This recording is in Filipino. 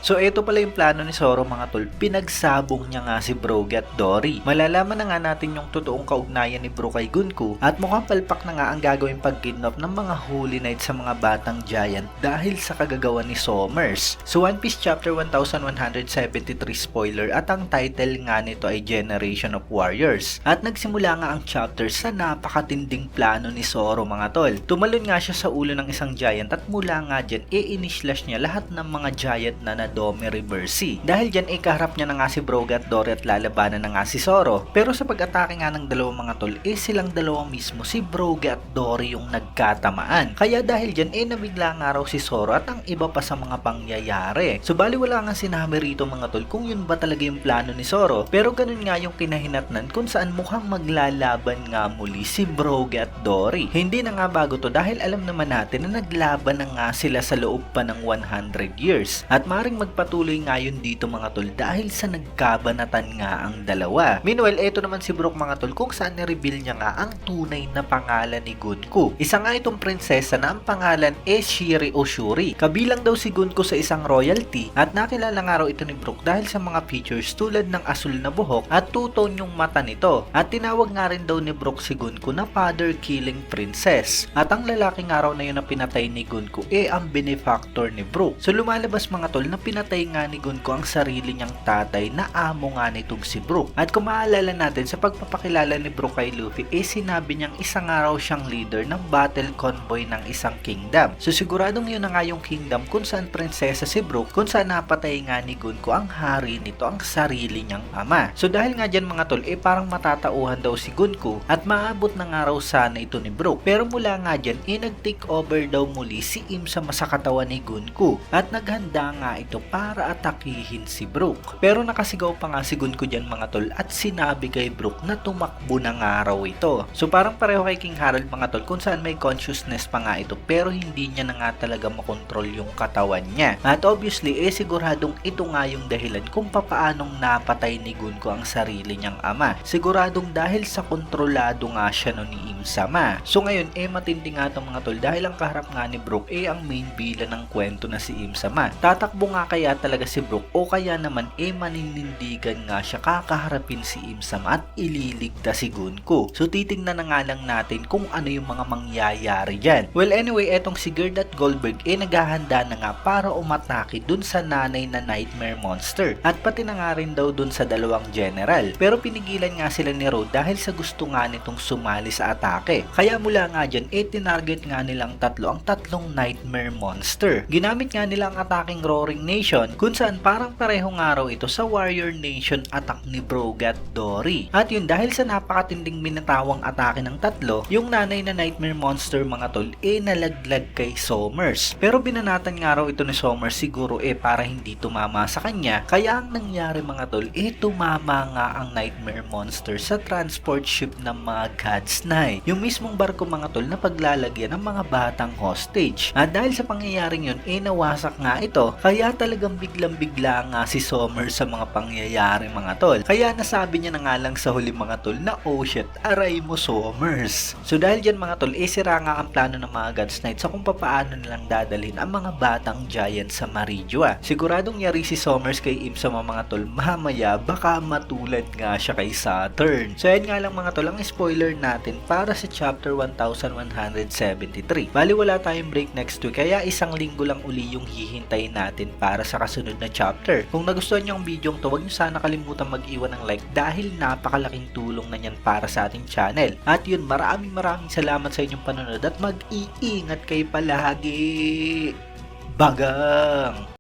So ito pala yung plano ni Zoro mga tol, pinagsabong niya nga si Brogy at Dory. Malalaman na nga natin yung totoong kaugnayan ni Brook kay Gunko at mukhang palpak na nga ang gagawing pag-kidnap ng mga Holy Knight sa mga batang giant dahil sa kagagawa ni Sommers. So One Piece Chapter 1173 spoiler at ang title nga nito ay Generation of Warriors. At nagsimula nga ang chapter sa napakatinding plano ni Zoro mga tol. Tumalon nga siya sa ulo ng isang giant at mula nga dyan i-slash niya lahat ng mga giant na Nadome River Sea. Dahil dyan kaharap niya na nga si Brogy at Dory at lalabanan na nga si Zoro. Pero sa pag-atake nga ng dalawang mga tol, silang dalawa mismo si Brogy at Dory yung nagkatamaan. Kaya dahil dyan nabigla nga raw si Zoro at ang iba pa sa mga pangyayari. So bali wala nga sinabi rito mga tol kung yun ba talaga yung plano ni Zoro. Pero ganun nga yung kinahinatnan kung saan mukhang maglalaban nga muli si Brogy at Dory. Hindi na nga bago to dahil alam naman natin na naglaban na nga sila sa loob pa ng 100 years. At maring magpatuloy nga yun dito mga tol dahil sa nagkabanatan nga ang dalawa. Meanwhile, eto naman si Brook mga tol kung saan ni-reveal niya nga ang tunay na pangalan ni Gunko. Isa nga itong prinsesa na ang pangalan Shiri o Shuri. Kabilang daw si Gunko sa isang royalty at nakilala nga raw ito ni Brook dahil sa mga features tulad ng asul na buhok at two-tone yung mata nito. At tinawag nga rin daw ni Brook si Gunko na father-killing princess. At ang lalaki nga raw na yun na pinatay ni Gunko ang benefactor ni Brook. So lumalabas mga tol na pinatay nga ni Gunko ang sarili niyang tatay na amo nga nitong si Brook. At kung maalala natin sa pagpapakilala ni Brook kay Luffy sinabi niyang isa nga raw siyang leader ng battle convoy ng isang kingdom. So siguradong yun na nga yung kingdom kung saan prinsesa si Brook, kung saan napatay nga ni Gunko ang hari nito, ang sarili niyang ama. So dahil nga dyan mga tol parang matatauhan daw si Gunko at maabot na nga raw sana ito ni Brook. Pero mula nga dyan nag-take over daw muli si Im sa katawan ni Gunko at naghanda nga ito para atakihin si Brook. Pero nakasigaw pa nga si Gunko dyan mga tol at sinabi kay Brook na tumakbo na nga raw ito. So parang pareho kay King Harold mga tol kung saan may consciousness pa nga ito pero hindi niya na nga talaga makontrol yung katawan niya. At obviously siguradong ito nga yung dahilan kung papaanong napatay ni Gunko ang sarili niyang ama. Siguradong dahil sa kontrolado nga siya no ni Im sama. So ngayon matindi nga itong mga tol dahil ang kaharap nga ni Brook ang main villain ng kwento na si Im sama. Tatakbo nga kaya talaga si Brook o kaya naman maninindigan nga siya kakaharapin si Im sama at ililigtas si Gunko. So titingnan na nga lang natin kung ano yung mga mangyayari dyan. Well anyway, etong si Gerd at Goldberg naghahanda na nga para umatake dun sa nanay na Nightmare Monster at pati na nga rin daw dun sa dalawang general. Pero pinigilan nga sila ni Road dahil sa gusto nga nitong sumali sa atake. Kaya mula nga dyan tinarget nga nilang ang tatlong Nightmare Monster. Ginamit nga nila ang ataking Roaring Nation kung saan parang pareho nga raw ito sa Warrior Nation attack ni Brogy at Dory. At yun dahil sa napakatinding minatawang atake ng tatlo, yung nanay na Nightmare Monster mga tol nalaglag kay Sommers. Pero binanatan nga raw ito ni Sommers siguro para hindi tumama sa kanya. Kaya ang nangyari mga tol tumama nga ang Nightmare Monster sa transport ship ng mga God's Knight. Yung mismong barko mga tol na paglalagyan ng mga batang hostage. At dahil sa pangyayaring yun nawasak nga ito. Kaya talagang biglang-bigla nga si Sommers sa mga pangyayari mga tol. Kaya nasabi niya na nga lang sa huli mga tol na oh shit, aray mo Sommers. So dahil dyan mga tol sira nga ang plano ng mga God's Knight sa kung paano nilang dadalhin ang mga batang giant sa Marijua. Siguradong yari si Sommers kay Im sa mga tol, mamaya baka matulad nga siya kay Saturn. So yan nga lang mga tol ang spoiler natin para sa chapter 1173. Bali wala tayong break next week kaya isang linggo lang uli yung hihintayin natin para sa kasunod na chapter. Kung nagustuhan nyo ang video to, huwag nyo sana kalimutan mag-iwan ng like dahil napakalaking tulong na yan para sa ating channel. At yun, maraming salamat sa inyong panonood at mag-iingat kayo palagi. Bagang!